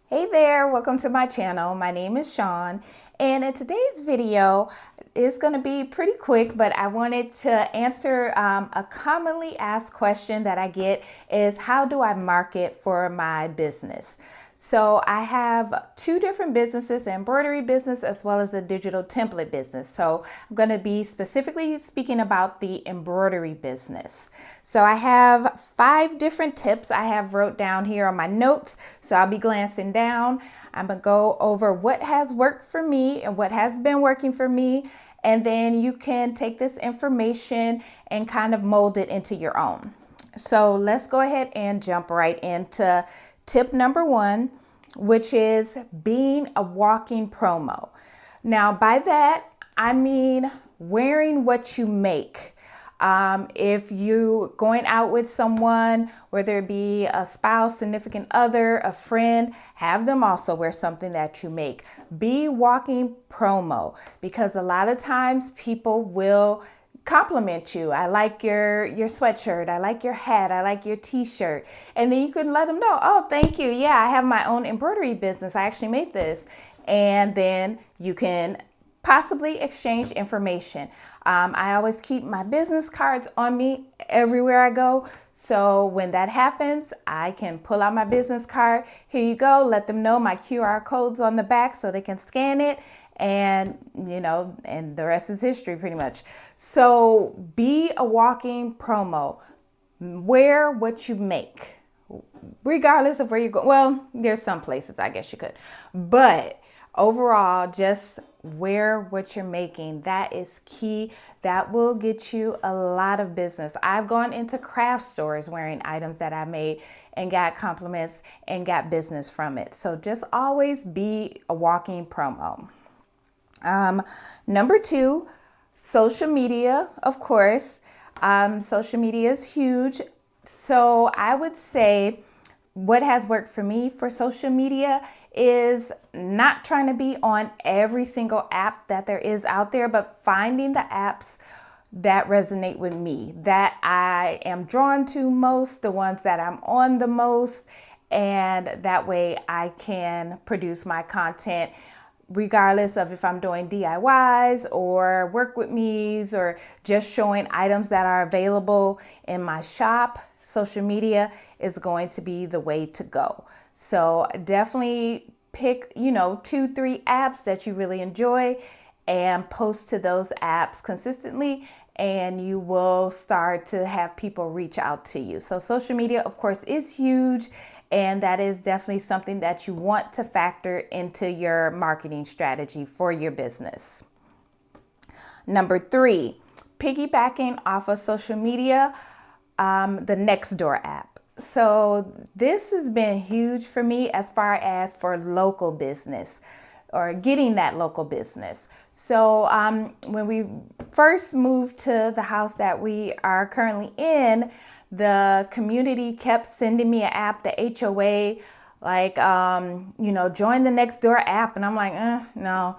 Hey there, welcome to my channel. My name is Sean, and in today's video is going to be pretty quick, but I wanted to answer a commonly asked question that I get is how do I market for my business? So I have two different businesses, an embroidery business as well as a digital template business. So I'm going to be specifically speaking about the embroidery business. So I have 5 different tips I have wrote down here on my notes. So I'll be glancing down. I'm going to go over what has worked for me and what has been working for me. And then you can take this information and kind of mold it into your own. So let's go ahead and jump right into tip number 1, which is being a walking promo. Now, by that, I mean wearing what you make. If you're going out with someone, whether it be a spouse, significant other, a friend, have them also wear something that you make. Be walking promo, because a lot of times people will compliment you. I like your sweatshirt. I like your hat. I like your t-shirt. And then you can let them know, oh, thank you. Yeah, I have my own embroidery business. I actually made this. And then you can possibly exchange information. I always keep my business cards on me everywhere I go. So when that happens, I can pull out my business card. Here you go. Let them know my QR code's on the back so they can scan it. And, and the rest is history pretty much. So be a walking promo. Wear what you make, regardless of where you go. Well, there's some places I guess you could, but overall, just wear what you're making. That is key. That will get you a lot of business. I've gone into craft stores wearing items that I made and got compliments and got business from it. So just always be a walking promo. Number 2, social media, of course. Social media is huge. So I would say what has worked for me for social media is not trying to be on every single app that there is out there, but finding the apps that resonate with me, that I am drawn to most, the ones that I'm on the most, and that way I can produce my content regardless of if I'm doing DIYs or work with me's or just showing items that are available in my shop. Social media is going to be the way to go. So definitely pick, 2-3 apps that you really enjoy and post to those apps consistently, and you will start to have people reach out to you. So social media, of course, is huge. And that is definitely something that you want to factor into your marketing strategy for your business. Number 3, piggybacking off of social media, the Nextdoor app. So this has been huge for me as far as for local business or getting that local business. So when we first moved to the house that we are currently in, the community kept sending me an app, the HOA, like, join the Nextdoor app. And I'm like, no.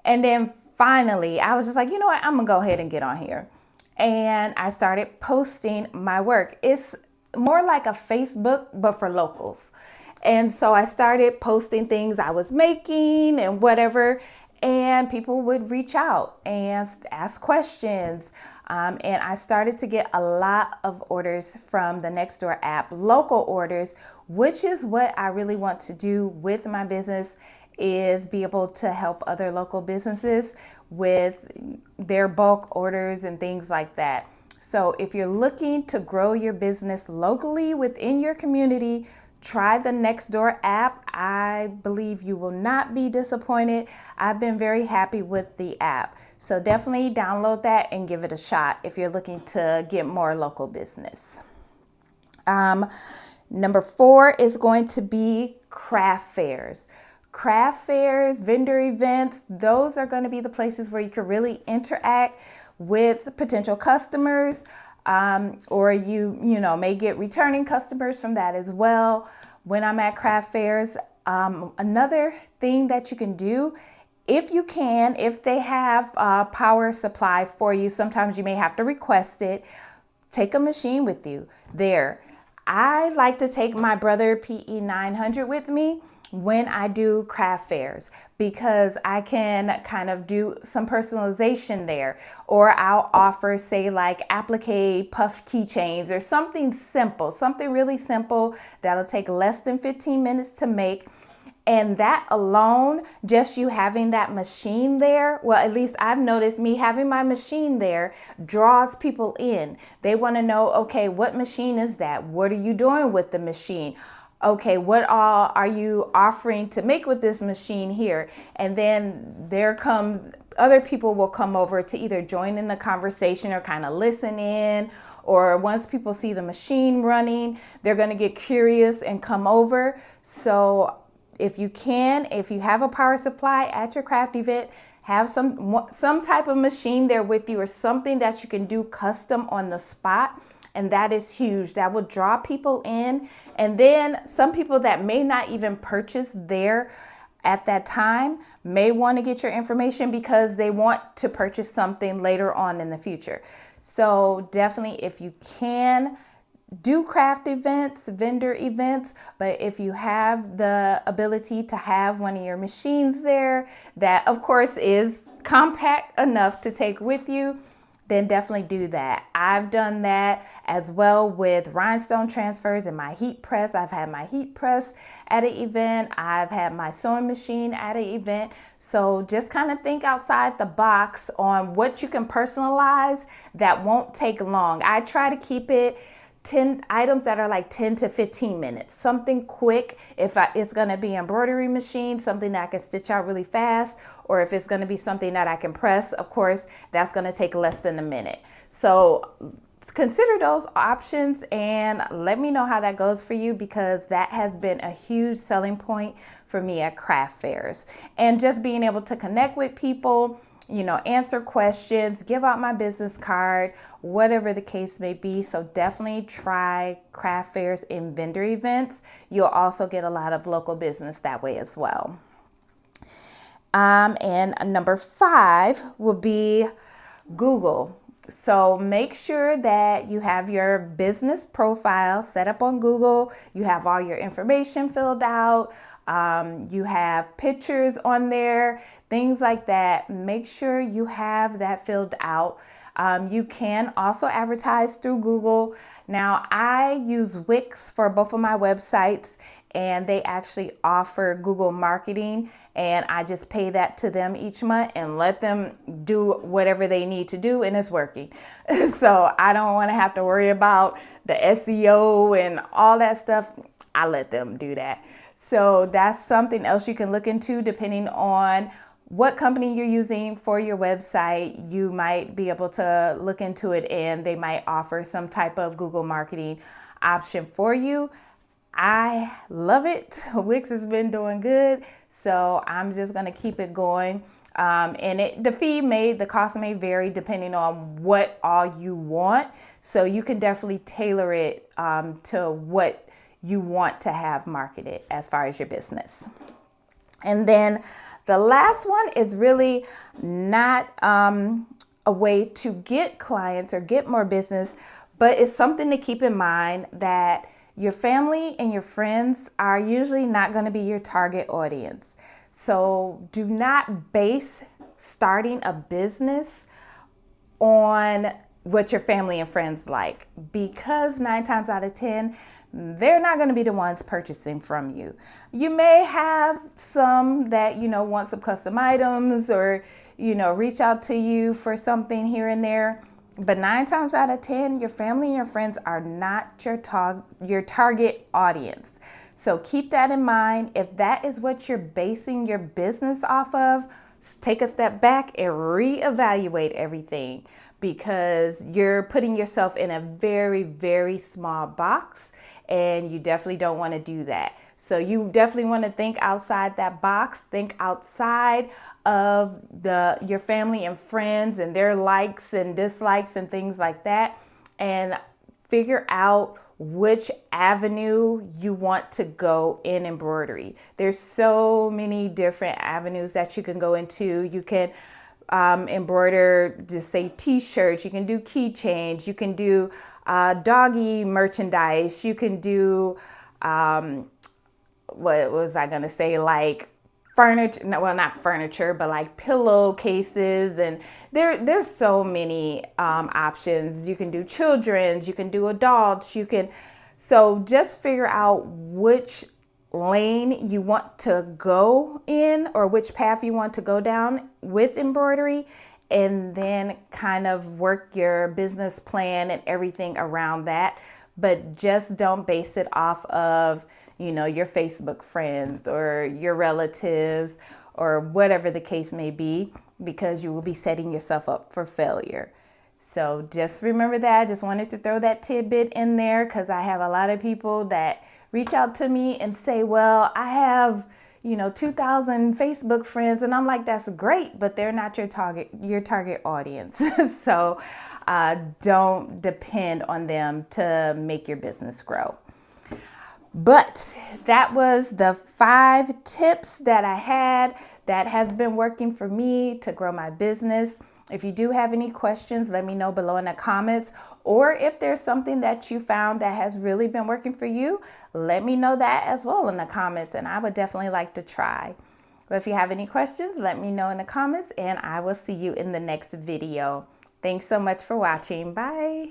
And then finally, I was just like, you know what? I'm going to go ahead and get on here. And I started posting my work. It's more like a Facebook, but for locals. And so I started posting things I was making and whatever. And people would reach out and ask questions. And I started to get a lot of orders from the Nextdoor app, local orders, which is what I really want to do with my business, is be able to help other local businesses with their bulk orders and things like that. So if you're looking to grow your business locally within your community, try the Nextdoor app. I believe you will not be disappointed. I've been very happy with the app. So definitely download that and give it a shot if you're looking to get more local business. Number 4 is going to be craft fairs. Craft fairs, vendor events, those are going to be the places where you can really interact with potential customers. Or you may get returning customers from that as well. When I'm at craft fairs, another thing that you can do, if they have power supply for you, sometimes you may have to request it. Take a machine with you there. I like to take my Brother PE 900 with me when I do craft fairs, because I can kind of do some personalization there, or I'll offer, say, like applique puff keychains or something simple, something really simple that'll take less than 15 minutes to make. And that alone, just you having that machine there, well, at least I've noticed me having my machine there draws people in. They want to know, okay, what machine is that? What are you doing with the machine? Okay, what all are you offering to make with this machine here? And then there comes, other people will come over to either join in the conversation or kind of listen in. Or once people see the machine running, they're going to get curious and come over. So if you have a power supply at your craft event, have some type of machine there with you, or something that you can do custom on the spot. And that is huge. That will draw people in. And then some people that may not even purchase there at that time may want to get your information because they want to purchase something later on in the future. So definitely, if you can, do craft events, vendor events, but if you have the ability to have one of your machines there that of course is compact enough to take with you, then definitely do that. I've done that as well with rhinestone transfers and my heat press. I've had my heat press at an event. I've had my sewing machine at an event. So just kind of think outside the box on what you can personalize that won't take long. I try to keep it 10 items that are like 10 to 15 minutes, something quick. It's going to be embroidery machine, something that I can stitch out really fast, or if it's going to be something that I can press, of course, that's going to take less than a minute. So consider those options and let me know how that goes for you, because that has been a huge selling point for me at craft fairs. And just being able to connect with people, answer questions, give out my business card, whatever the case may be. So definitely try craft fairs and vendor events. You'll also get a lot of local business that way as well. And number 5 will be Google. So make sure that you have your business profile set up on Google. You have all your information filled out. You have pictures on there, things like that. Make sure you have that filled out. You can also advertise through Google. Now, I use Wix for both of my websites, and they actually offer Google marketing, and I just pay that to them each month and let them do whatever they need to do, and it's working. So I don't want to have to worry about the SEO and all that stuff. I let them do that. So that's something else you can look into depending on what company you're using for your website. You might be able to look into it and they might offer some type of Google marketing option for you. I love it. Wix has been doing good, so I'm just going to keep it going. And the cost may vary depending on what all you want. So you can definitely tailor it to what you want to have marketed as far as your business. And then the last one is really not a way to get clients or get more business, but it's something to keep in mind that your family and your friends are usually not going to be your target audience. So do not base starting a business on what your family and friends like, because 9 times out of 10, they're not going to be the ones purchasing from you. You may have some that, want some custom items or, reach out to you for something here and there. But 9 times out of 10, your family and your friends are not your target audience. So keep that in mind. If that is what you're basing your business off of, take a step back and reevaluate everything, because you're putting yourself in a very, very small box, and you definitely don't want to do that. So you definitely want to think outside that box, think outside of your family and friends and their likes and dislikes and things like that, and figure out which avenue you want to go in embroidery. There's so many different avenues that you can go into. You can embroider, just say t-shirts, you can do keychains, you can do doggy merchandise. You can do, what was I going to say? Like furniture, no, well, not furniture, but like pillowcases. And there's so many options. You can do children's, you can do adults, so just figure out which lane you want to go in or which path you want to go down with embroidery, and then kind of work your business plan and everything around that. But just don't base it off of, your Facebook friends or your relatives or whatever the case may be, because you will be setting yourself up for failure. So just remember that. I just wanted to throw that tidbit in there because I have a lot of people that reach out to me and say, well, I have, 2,000 Facebook friends. And I'm like, that's great, but they're not your target audience. So don't depend on them to make your business grow. But that was the 5 tips that I had that has been working for me to grow my business. If you do have any questions, let me know below in the comments. Or if there's something that you found that has really been working for you, let me know that as well in the comments, and I would definitely like to try. But if you have any questions, let me know in the comments, and I will see you in the next video. Thanks so much for watching. Bye.